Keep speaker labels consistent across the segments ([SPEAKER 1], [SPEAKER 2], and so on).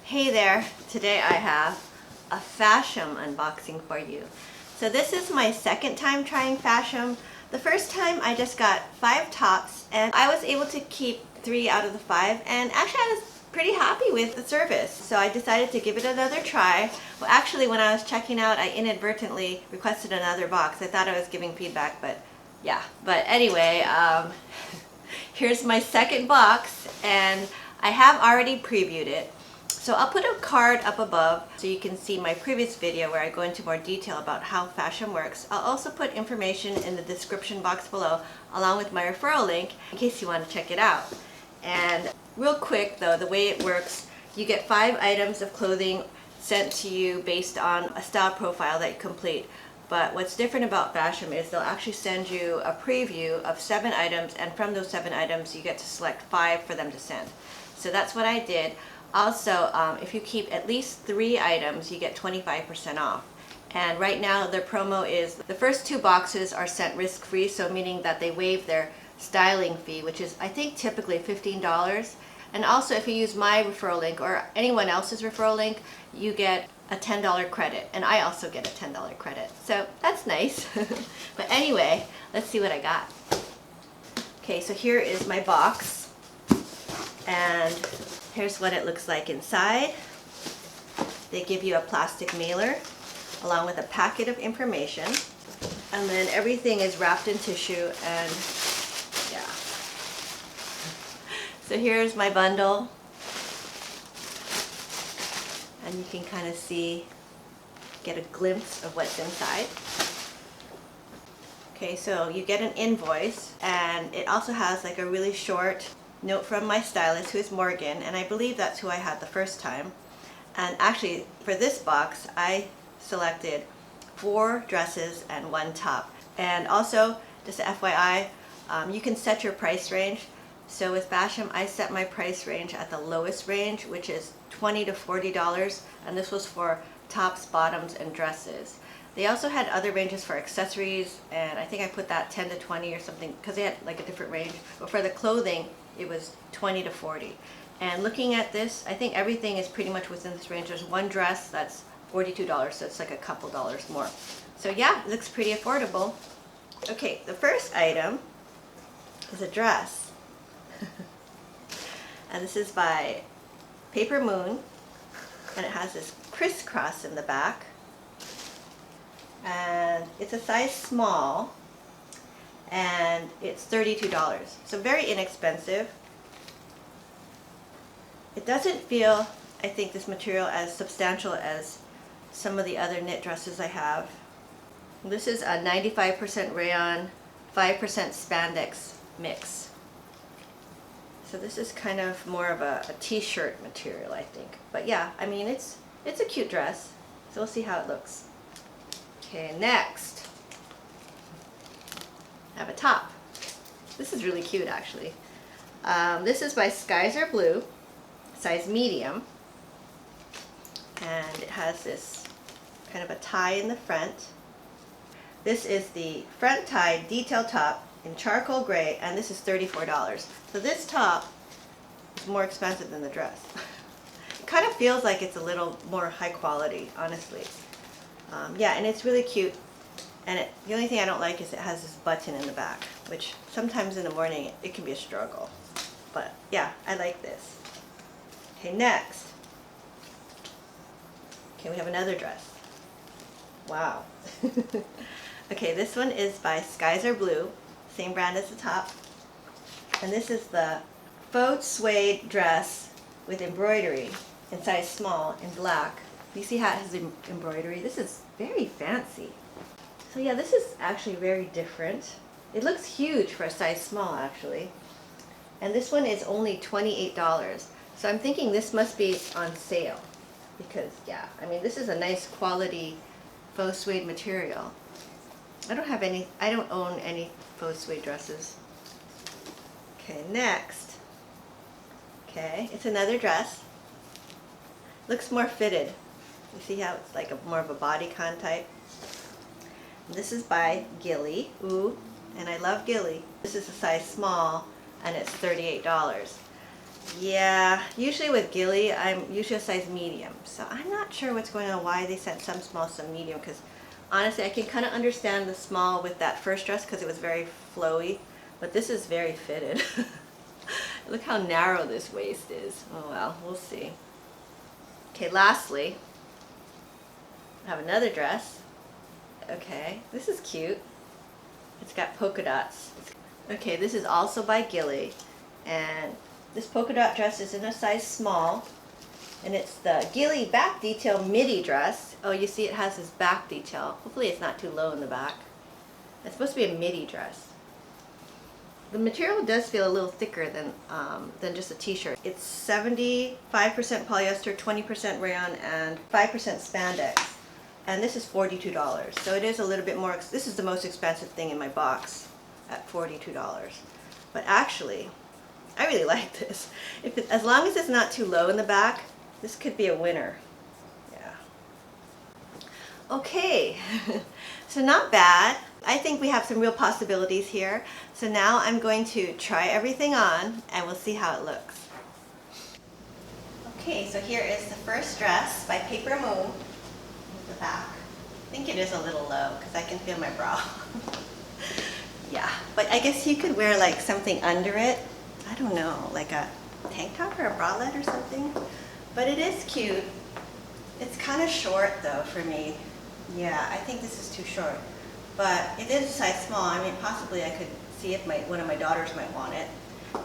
[SPEAKER 1] Hey there, today I have a FASHOM unboxing for you. So this is my second time trying FASHOM. The first time I just got 5 tops and I was able to keep 3 out of the 5, and actually I was pretty happy with the service. So I decided to give it another try. Well, actually when I was checking out I inadvertently requested another box. I thought I was giving feedback, but yeah. But anyway, here's my second box and I have already previewed it. So I'll put a card up above so you can see my previous video where I go into more detail about how FASHOM works. I'll also put information in the description box below along with my referral link in case you want to check it out. And real quick though, the way it works, you get 5 items of clothing sent to you based on a style profile that you complete. But what's different about FASHOM is they'll actually send you a preview of 7 items, and from those 7 items you get to select 5 for them to send. So that's what I did. Also, if you keep at least 3 items, you get 25% off. And right now their promo is the first 2 boxes are sent risk-free, so meaning that they waive their styling fee, which is I think typically $15. And also if you use my referral link or anyone else's referral link, you get a $10 credit, and I also get a $10 credit. So that's nice. But anyway, let's see what I got. Okay, so here is my box. And here's what it looks like inside. They give you a plastic mailer along with a packet of information, and then everything is wrapped in tissue. And yeah, so here's my bundle, and you can kind of get a glimpse of what's inside. Okay, so you get an invoice, and it also has like a really short note from my stylist, who is Morgan, and I believe that's who I had the first time. And actually for this box I selected 4 dresses and 1 top. And also, just FYI, you can set your price range. So with FASHOM I set my price range at the lowest range, which is $20 to $40, and this was for tops, bottoms, and dresses. They also had other ranges for accessories, and I think I put that 10 to 20 or something because they had like a different range. But for the clothing it was 20 to 40. And looking at this, I think everything is pretty much within this range. There's one dress that's $42, so it's like a couple dollars more. So yeah, it looks pretty affordable. Okay, the first item is a dress. And this is by Paper Moon, and it has this crisscross in the back. And it's a size small, and it's $32, so very inexpensive. It doesn't feel, I think, this material as substantial as some of the other knit dresses I have. This is a 95% rayon, 5% spandex mix. So this is kind of more of a t-shirt material, I think. But yeah, I mean, it's a cute dress, so we'll see how it looks. Okay, next I have a top. This is really cute, actually. This is by Skies Are Blue, size medium, and it has this kind of a tie in the front. This is the front tie detail top in charcoal gray, and this is $34. So this top is more expensive than the dress. It kind of feels like it's a little more high quality, honestly. Yeah, and it's really cute. And the only thing I don't like is it has this button in the back, which sometimes in the morning it can be a struggle. But yeah, I like this. Okay, next. Okay, we have another dress. Wow. Okay, this one is by Skies Are Blue, same brand as the top. And this is the faux suede dress with embroidery in size small in black. You see how it has embroidery? This is very fancy. So yeah, this is actually very different. It looks huge for a size small, actually. And this one is only $28. So I'm thinking this must be on sale. Because yeah, I mean, this is a nice quality faux suede material. I don't own any faux suede dresses. Okay, next. Okay, it's another dress. Looks more fitted. You see how it's like more of a bodycon type? This is by Gilli. Ooh, and I love Gilli. This is a size small, and it's $38. Yeah, usually with Gilli, I'm usually a size medium. So I'm not sure what's going on, why they sent some small, some medium, because honestly, I can kind of understand the small with that first dress because it was very flowy, but this is very fitted. Look how narrow this waist is. Oh well, we'll see. Okay, lastly, I have another dress. Okay, this is cute. It's got polka dots. Okay, this is also by Gilli, and this polka dot dress is in a size small, and it's the Gilli back detail midi dress. Oh, you see it has this back detail. Hopefully it's not too low in the back. It's supposed to be a midi dress. The material does feel a little thicker than just a t-shirt. It's 75% polyester, 20% rayon, and 5% spandex. And this is $42. So it is a little bit more, this is the most expensive thing in my box at $42. But actually, I really like this. As long as it's not too low in the back, this could be a winner. Yeah. Okay, so not bad. I think we have some real possibilities here. So now I'm going to try everything on and we'll see how it looks. Okay, so here is the first dress by Paper Moon. The back. I think it is a little low because I can feel my bra. Yeah, but I guess you could wear like something under it. I don't know, like a tank top or a bralette or something. But it is cute. It's kind of short though for me. Yeah, I think this is too short. But it is a size small. I mean, possibly I could see if one of my daughters might want it.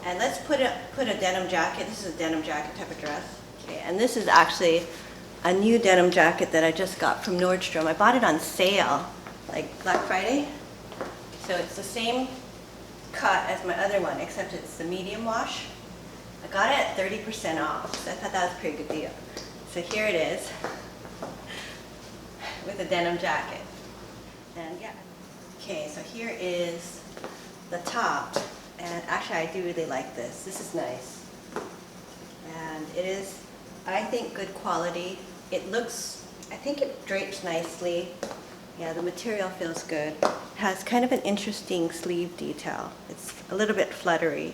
[SPEAKER 1] And let's put a denim jacket. This is a denim jacket type of dress. Okay, and this is actually a new denim jacket that I just got from Nordstrom. I bought it on sale, like Black Friday. So it's the same cut as my other one, except it's the medium wash. I got it at 30% off, so I thought that was a pretty good deal. So here it is, with a denim jacket. And yeah. Okay, so here is the top. And actually I do really like this. This is nice. And it is, I think, good quality. It looks, I think it drapes nicely. Yeah, the material feels good. It has kind of an interesting sleeve detail. It's a little bit fluttery.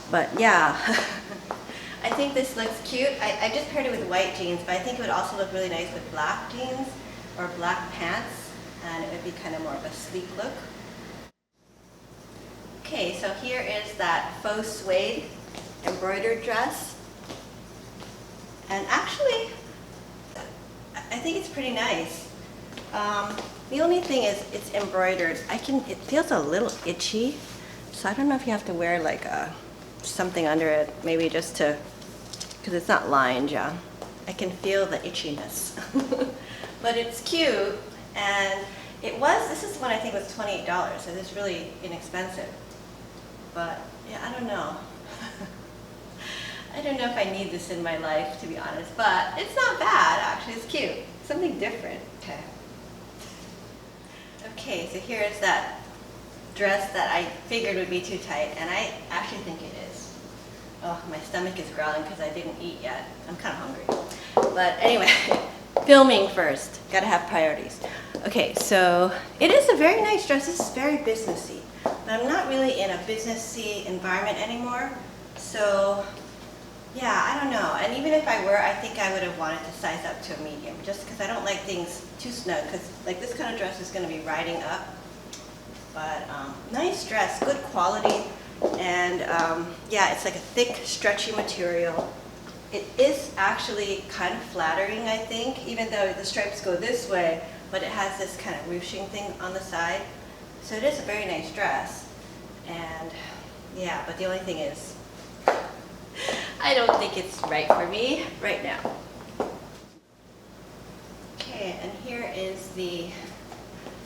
[SPEAKER 1] But yeah, I think this looks cute. I just paired it with white jeans, but I think it would also look really nice with black jeans or black pants. And it would be kind of more of a sleek look. Okay, so here is that faux suede embroidered dress. And actually, I think it's pretty nice. The only thing is it's embroidered. It feels a little itchy, so I don't know if you have to wear like something under it, maybe just to, because it's not lined, yeah. I can feel the itchiness. But it's cute, and this is one I think was $28, so it's really inexpensive. But yeah, I don't know. I don't know if I need this in my life, to be honest, but it's not bad, actually. It's cute. Something different. Okay. Okay, so here's that dress that I figured would be too tight, and I actually think it is. Oh, my stomach is growling because I didn't eat yet. I'm kind of hungry. But anyway, filming first. Gotta have priorities. Okay, so it is a very nice dress. This is very businessy, but I'm not really in a businessy environment anymore, so yeah, I don't know. And even if I were, I think I would have wanted to size up to a medium, just because I don't like things too snug, because like this kind of dress is going to be riding up. But nice dress, good quality, and yeah, it's like a thick, stretchy material. It is actually kind of flattering, I think, even though the stripes go this way, but it has this kind of ruching thing on the side. So it is a very nice dress. And yeah, but the only thing is, I don't think it's right for me right now. Okay, and here is the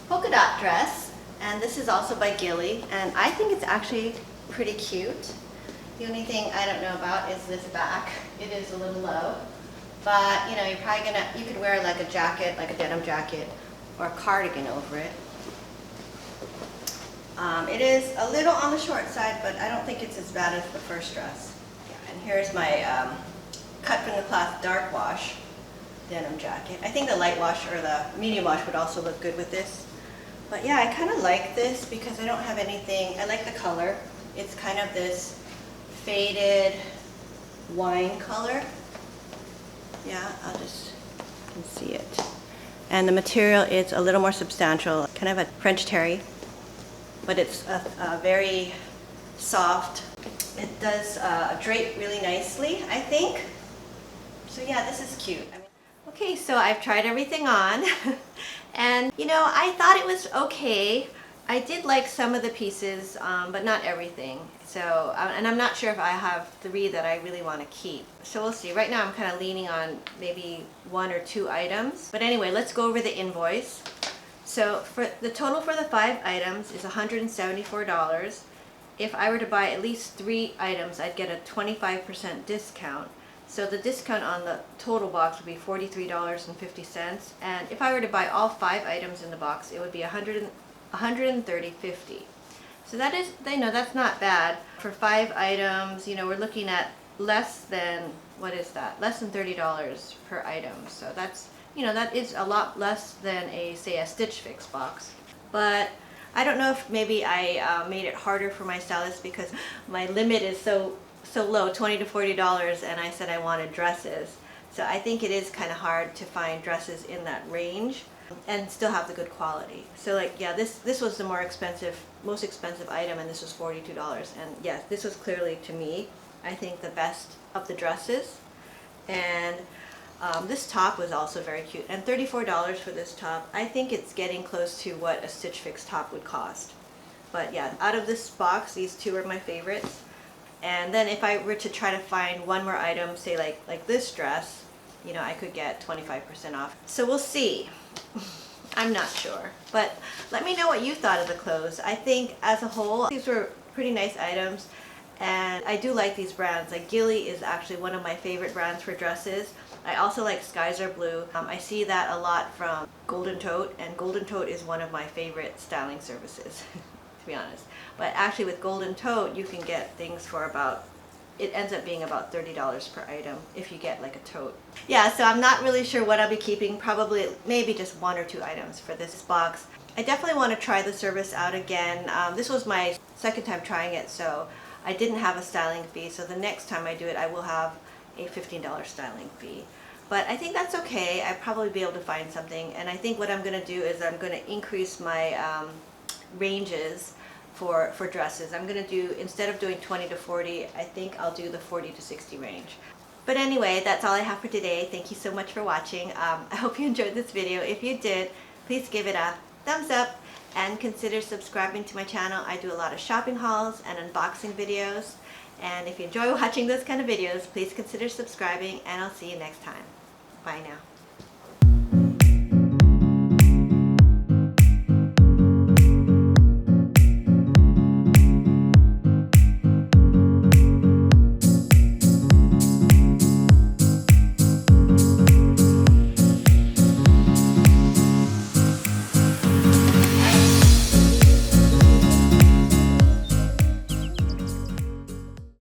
[SPEAKER 1] polka dot dress, and this is also by Gilli, and I think it's actually pretty cute. The only thing I don't know about is this back. It is a little low, but you know, you could wear like a jacket, like a denim jacket, or a cardigan over it. It is a little on the short side, but I don't think it's as bad as the first dress. And here's my cut from the cloth dark wash denim jacket. I think the light wash or the medium wash would also look good with this. But yeah, I kind of like this because I don't have anything. I like the color. It's kind of this faded wine color. Yeah, I'll just, you can see it. And the material is a little more substantial, kind of a French terry, but it's a very soft. It does drape really nicely, I think. So yeah, this is cute. Okay, so I've tried everything on and you know, I thought it was okay. I did like some of the pieces, but not everything. So, and I'm not sure if I have 3 that I really want to keep. So we'll see. Right now I'm kind of leaning on maybe 1 or 2 items. But anyway, let's go over the invoice. So for the total for the 5 items is $174. If I were to buy at least 3 items, I'd get a 25% discount. So the discount on the total box would be $43.50. And if I were to buy all 5 items in the box, it would be $130.50. So that is, you know, that's not bad. For 5 items, you know, we're looking at less than, what is that? Less than $30 per item. So that's, you know, that is a lot less than a, say, a Stitch Fix box. But I don't know if maybe I made it harder for my stylist because my limit is so low, $20 to $40, and I said I wanted dresses. So I think it is kind of hard to find dresses in that range and still have the good quality. So like, yeah, this was the more expensive, most expensive item, and this was $42. And yes, this was clearly, to me, I think the best of the dresses. And this top was also very cute. And $34 for this top. I think it's getting close to what a Stitch Fix top would cost. But yeah, out of this box, these 2 are my favorites. And then if I were to try to find one more item, say like this dress, you know, I could get 25% off. So we'll see. I'm not sure. But let me know what you thought of the clothes. I think as a whole, these were pretty nice items. And I do like these brands. Like Gilli is actually one of my favorite brands for dresses. I also like Skies Are Blue. I see that a lot from Golden Tote, and Golden Tote is one of my favorite styling services, to be honest. But actually with Golden Tote, you can get things for about, it ends up being about $30 per item if you get like a tote. Yeah, so I'm not really sure what I'll be keeping. Probably maybe just 1 or 2 items for this box. I definitely want to try the service out again. This was my 2nd time trying it, so I didn't have a styling fee. So the next time I do it, I will have a $15 styling fee. But I think that's okay. I'll probably be able to find something. And I think what I'm going to do is I'm going to increase my ranges for dresses. I'm going to do, instead of doing 20 to 40, I think I'll do the 40 to 60 range. But anyway, that's all I have for today. Thank you so much for watching. I hope you enjoyed this video. If you did, please give it a thumbs up and consider subscribing to my channel. I do a lot of shopping hauls and unboxing videos. And if you enjoy watching those kind of videos, please consider subscribing, and I'll see you next time. Bye now.